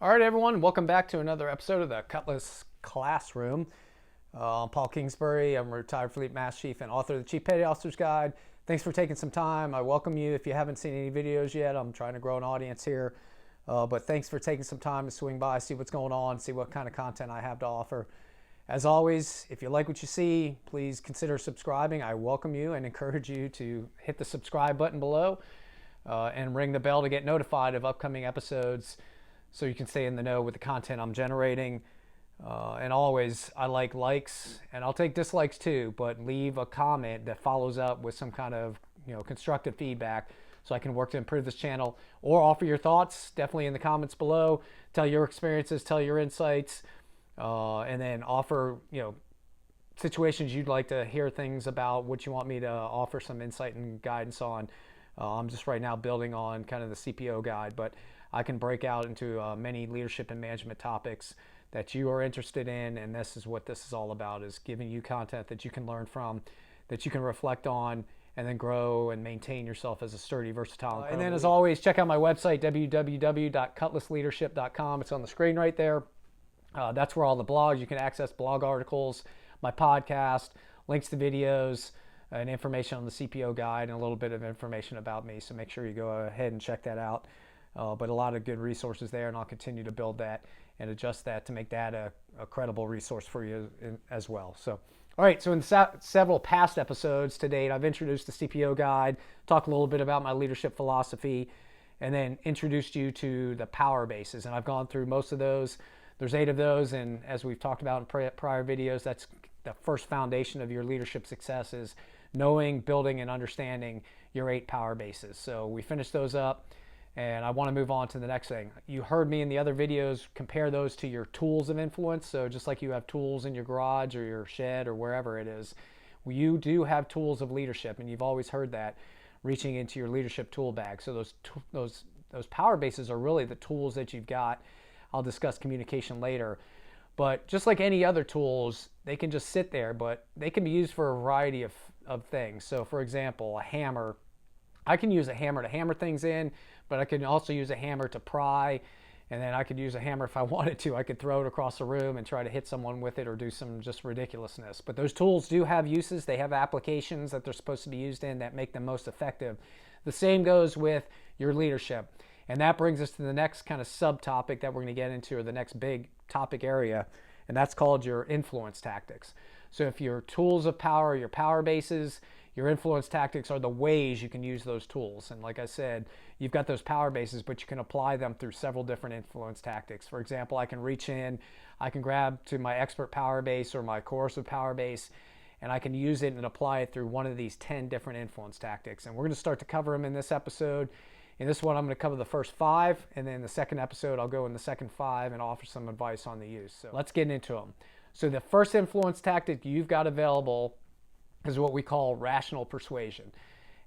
All right, everyone, welcome back to another episode of the Cutlass Classroom. I'm Paul Kingsbury. I'm a retired Fleet Master Chief and author of the Chief Petty Officer's Guide. Thanks for taking some time. I welcome you. If you haven't seen any videos yet, I'm trying to grow an audience here. But thanks for taking some time to swing by, see what's going on, see what kind of content I have to offer. As always, if you like what you see, please consider subscribing. I welcome you and encourage you to hit the subscribe button below and ring the bell to get notified of upcoming episodes, so you can stay in the know with the content I'm generating. And always, I like likes, and I'll take dislikes too, but leave a comment that follows up with some kind of constructive feedback so I can work to improve this channel, or offer your thoughts definitely in the comments below. Tell your experiences, tell your insights, and then offer situations you'd like to hear things about, what you want me to offer some insight and guidance on. I'm just right now building on kind of the CPO guide, but I can break out into many leadership and management topics that you are interested in, and this is what this is all about, is giving you content that you can learn from, that you can reflect on, and then grow and maintain yourself as a sturdy, versatile. And then as always, check out my website, www.cutlassleadership.com. It's on the screen right there. That's where all the blogs, you can access blog articles, my podcast, links to videos, and information on the CPO guide, and a little bit of information about me. So make sure you go ahead and check that out. But a lot of good resources there, and I'll continue to build that and adjust that to make that a credible resource for you as well. So, all right, so in several past episodes to date, I've introduced the CPO guide, talked a little bit about my leadership philosophy, and then introduced you to the power bases. And I've gone through most of those. There's 8 of those, and as we've talked about in prior videos, that's the first foundation of your leadership success, is knowing, building, and understanding your 8 power bases. So we finished those up, and I want to move on to the next thing. You heard me in the other videos compare those to your tools of influence. So just like you have tools in your garage or your shed or wherever it is, you do have tools of leadership, and you've always heard that, reaching into your leadership tool bag. So those power bases are really the tools that you've got. I'll discuss communication later. But just like any other tools, they can just sit there, but they can be used for a variety of things. So for example, a hammer, I can use a hammer to hammer things in, but I can also use a hammer to pry, and then I could use a hammer if I wanted to. I could throw it across the room and try to hit someone with it, or do some just ridiculousness. But those tools do have uses. They have applications that they're supposed to be used in that make them most effective. The same goes with your leadership. And that brings us to the next kind of subtopic that we're going to get into, or the next big topic area, and that's called your influence tactics. So if your tools of power, your power bases, your influence tactics are the ways you can use those tools. And like I said, you've got those power bases, but you can apply them through several different influence tactics. For example, I can reach in, I can grab to my expert power base or my coercive power base, and I can use it and apply it through one of these 10 different influence tactics. And we're going to start to cover them in this episode. In this one, I'm going to cover the first 5, and then the second episode, I'll go in the second 5 and offer some advice on the use. So let's get into them. So the first influence tactic you've got available is what we call rational persuasion.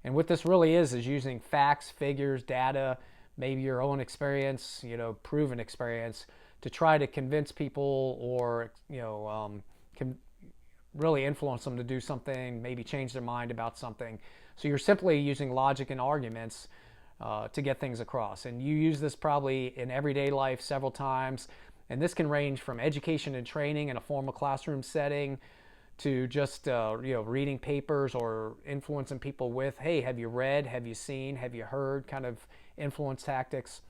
And what this really is using facts, figures, data, maybe your own experience, proven experience, to try to convince people, or can really influence them to do something, maybe change their mind about something. So you're simply using logic and arguments to get things across. And you use this probably in everyday life several times. And this can range from education and training in a formal classroom setting to just reading papers, or influencing people with, hey, have you read, have you seen, have you heard, kind of influence tactics.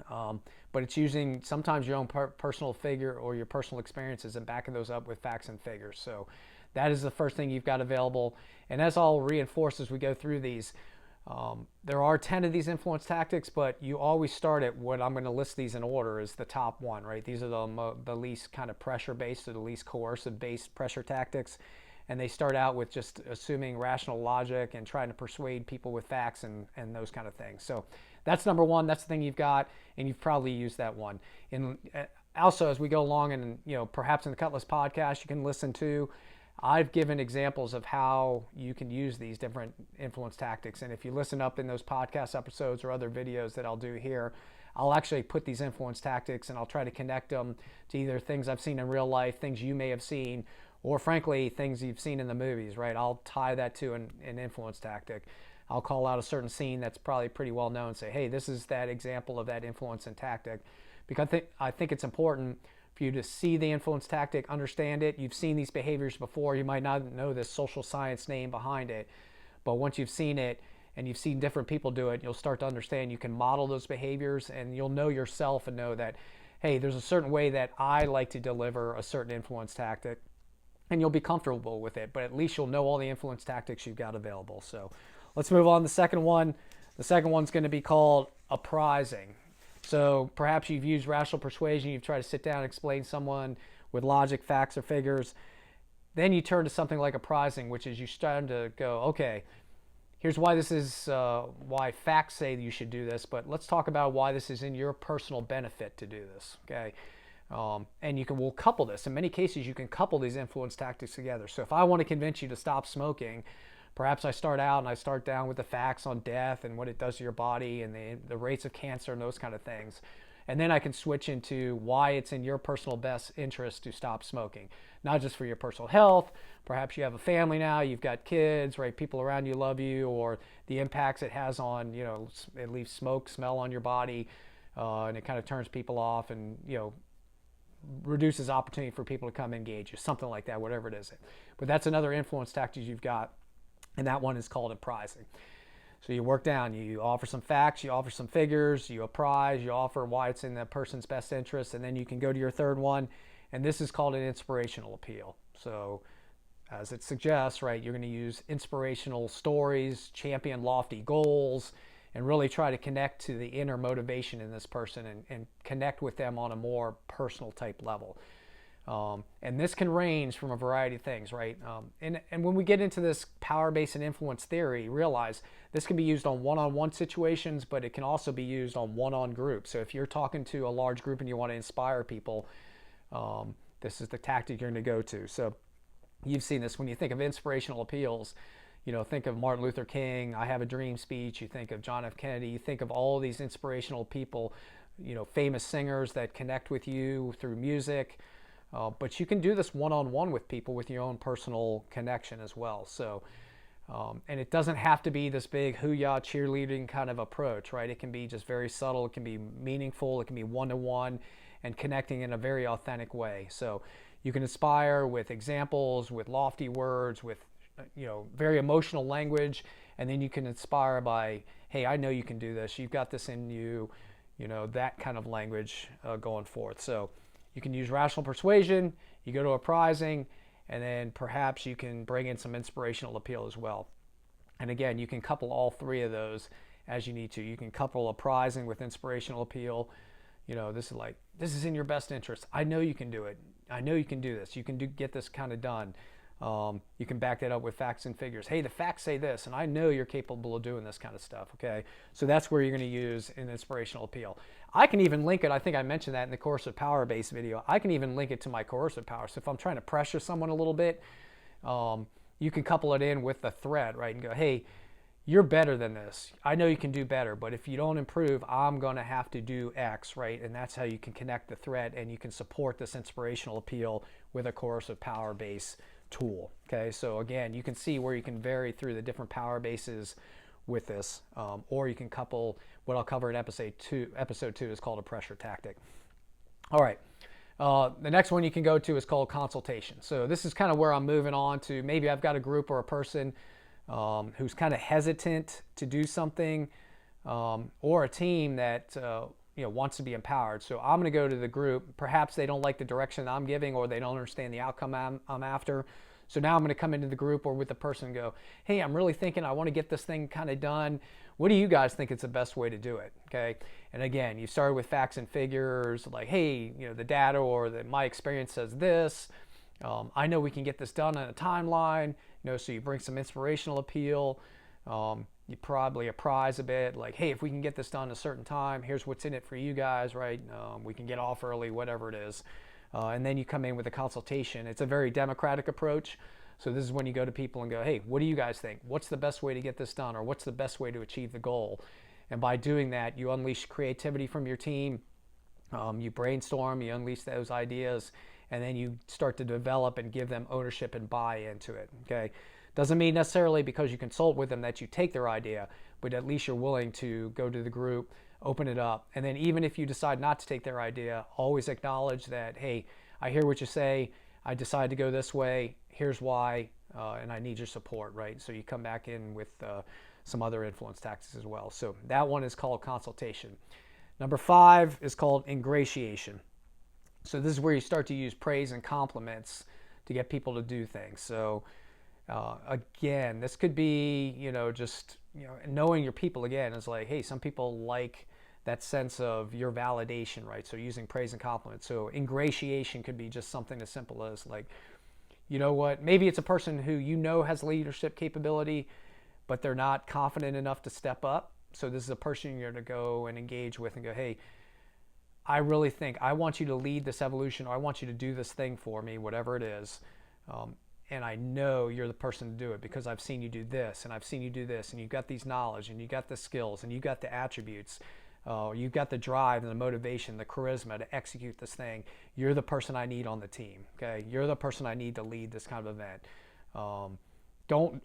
But it's using sometimes your own personal figure or your personal experiences and backing those up with facts and figures. So that is the first thing you've got available. And as I'll reinforce as we go through these, there are 10 of these influence tactics, but you always start at what I'm going to list these in order is the top one, right? These are the least kind of pressure-based, or the least coercive-based pressure tactics. And they start out with just assuming rational logic and trying to persuade people with facts and those kind of things. So that's number 1. That's the thing you've got, and you've probably used that one. And also, as we go along, and perhaps in the Cutlass podcast, you can listen to, I've given examples of how you can use these different influence tactics. And if you listen up in those podcast episodes or other videos that I'll do here, I'll actually put these influence tactics, and I'll try to connect them to either things I've seen in real life, things you may have seen, or frankly, things you've seen in the movies, right? I'll tie that to an influence tactic. I'll call out a certain scene that's probably pretty well known and say, hey, this is that example of that influence and tactic, because I think it's important for you to see the influence tactic, understand it. You've seen these behaviors before. You might not know the social science name behind it, but once you've seen it and you've seen different people do it, you'll start to understand you can model those behaviors, and you'll know yourself and know that, hey, there's a certain way that I like to deliver a certain influence tactic, and you'll be comfortable with it, but at least you'll know all the influence tactics you've got available. So let's move on to the second one. The second one's going to be called apprising. So perhaps you've used rational persuasion, you've tried to sit down and explain someone with logic, facts, or figures. Then you turn to something like apprising, which is you start to go, okay, here's why this is, why facts say you should do this, but let's talk about why this is in your personal benefit to do this, okay? And we'll couple this. In many cases, you can couple these influence tactics together. So if I want to convince you to stop smoking, perhaps I start down with the facts on death and what it does to your body and the rates of cancer and those kind of things. And then I can switch into why it's in your personal best interest to stop smoking. Not just for your personal health. Perhaps you have a family now, you've got kids, right? People around you love you, or the impacts it has on, it leaves smoke, smell on your body, and it kind of turns people off and, reduces opportunity for people to come engage you, something like that, whatever it is. But that's another influence tactic you've got, and that one is called apprising. So you work down, you offer some facts, you offer some figures, you apprise, you offer why it's in the person's best interest, and then you can go to your third one, and this is called an inspirational appeal. So as it suggests, right, you're going to use inspirational stories, champion lofty goals, and really try to connect to the inner motivation in this person and connect with them on a more personal type level. And this can range from a variety of things, right? And when we get into this power-based and influence theory, realize this can be used on one-on-one situations, but it can also be used on one-on groups. So if you're talking to a large group and you want to inspire people, this is the tactic you're going to go to. So you've seen this when you think of inspirational appeals. Think of Martin Luther King, I Have a Dream speech. You think of John F. Kennedy. You think of all these inspirational people, famous singers that connect with you through music. But you can do this one-on-one with people with your own personal connection as well. So, and it doesn't have to be this big hoo-yah cheerleading kind of approach, right? It can be just very subtle. It can be meaningful. It can be one-to-one and connecting in a very authentic way. So you can inspire with examples, with lofty words, with very emotional language, and then you can inspire by, hey, I know you can do this. You've got this in you, that kind of language going forth. So you can use rational persuasion, you go to apprising, and then perhaps you can bring in some inspirational appeal as well. And again, you can couple all three of those as you need to. You can couple apprising with inspirational appeal. This is in your best interest. I know you can do it. I know you can do this. You can get this kind of done. You can back that up with facts and figures. Hey, the facts say this, and I know you're capable of doing this kind of stuff, okay? So that's where you're going to use an inspirational appeal. I can even link it, I think I mentioned that in the coercive power-based video, I can even link it to my coercive power. So if I'm trying to pressure someone a little bit, you can couple it in with the threat, right? And go, hey, you're better than this. I know you can do better, but if you don't improve, I'm going to have to do X, right? And that's how you can connect the threat, and you can support this inspirational appeal with a coercive power-based tool. Okay, so again, you can see where you can vary through the different power bases with this, or you can couple what I'll cover in episode 2 is called a pressure tactic. All right, the next one you can go to is called consultation. So this is kind of where I'm moving on to. Maybe I've got a group or a person who's kind of hesitant to do something, or a team that wants to be empowered. So I'm going to go to the group. Perhaps they don't like the direction I'm giving, or they don't understand the outcome I'm after. So now I'm going to come into the group or with the person and go, hey, I'm really thinking I want to get this thing kind of done. What do you guys think is the best way to do it? Okay. And again, you started with facts and figures, like, hey, the data or my experience says this. I know we can get this done on a timeline. So you bring some inspirational appeal. You probably apprise a bit, like, hey, if we can get this done a certain time, here's what's in it for you guys, right? We can get off early, whatever it is. And then you come in with a consultation. It's a very democratic approach. So this is when you go to people and go, hey, what do you guys think? What's the best way to get this done? Or what's the best way to achieve the goal? And by doing that, you unleash creativity from your team. You brainstorm, you unleash those ideas, and then you start to develop and give them ownership and buy into it, okay? Doesn't mean necessarily because you consult with them that you take their idea, but at least you're willing to go to the group, open it up. And then even if you decide not to take their idea, always acknowledge that, hey, I hear what you say. I decided to go this way. Here's why, and I need your support, right? So you come back in with some other influence tactics as well. So that one is called consultation. Number 5 is called ingratiation. So this is where you start to use praise and compliments to get people to do things. So again, this could be, just, knowing your people again is like, hey, some people like that sense of your validation, right? So using praise and compliments. So ingratiation could be just something as simple as like, you know what, maybe it's a person who has leadership capability, but they're not confident enough to step up. So this is a person you're to go and engage with and go, hey, I really think I want you to lead this evolution, or I want you to do this thing for me, whatever it is. And I know you're the person to do it because I've seen you do this, and I've seen you do this, and you've got these knowledge, and you got the skills, and you got the attributes. You've got the drive and the motivation, the charisma to execute this thing. You're the person I need on the team. Okay, you're the person I need to lead this kind of event.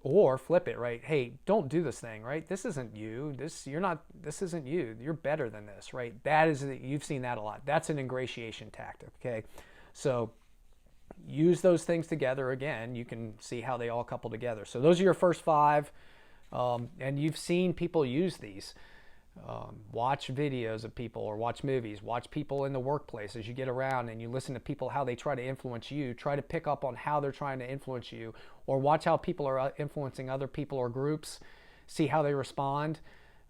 Or flip it, right? Hey, don't do this thing, right? This isn't you. This isn't you. You're better than this, right? You've seen that a lot. That's an ingratiation tactic. Okay, so use those things together. Again, you can see how they all couple together. So those are your first 5, and you've seen people use these. Watch videos of people, or watch movies, watch people in the workplace as you get around and you listen to people, how they try to influence you. Try to pick up on how they're trying to influence you, or watch how people are influencing other people or groups, see how they respond,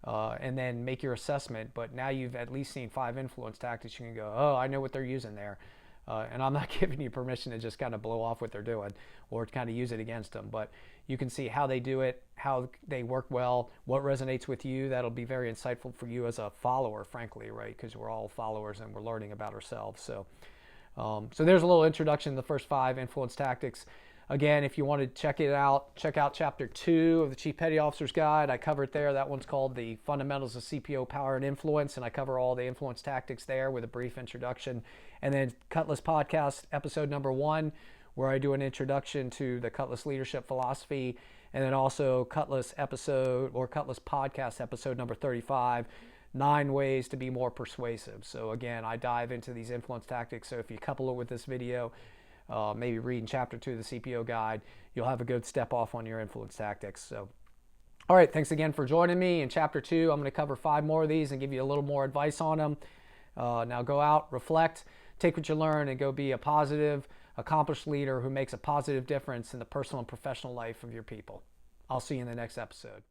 and then make your assessment. But now you've at least seen 5 influence tactics. You can go, oh, I know what they're using there. And I'm not giving you permission to just kind of blow off what they're doing or kind of use it against them, but you can see how they do it, how they work well, what resonates with you. That'll be very insightful for you as a follower, frankly, right? Because we're all followers and we're learning about ourselves. So there's a little introduction to the first 5 influence tactics. Again, if you want to check it out, check out Chapter 2 of the Chief Petty Officer's Guide. I cover it there. That one's called The Fundamentals of CPO Power and Influence, and I cover all the influence tactics there with a brief introduction. And then Cutlass Podcast, episode number 1, where I do an introduction to the Cutlass leadership philosophy, and then also Cutlass Podcast, episode number 35, 9 ways to be more persuasive. So again, I dive into these influence tactics. So if you couple it with this video, maybe reading Chapter 2 of the CPO Guide, you'll have a good step off on your influence tactics. So, all right, thanks again for joining me. In Chapter 2, I'm going to cover 5 more of these and give you a little more advice on them. Now go out, reflect, take what you learn, and go be a positive, accomplished leader who makes a positive difference in the personal and professional life of your people. I'll see you in the next episode.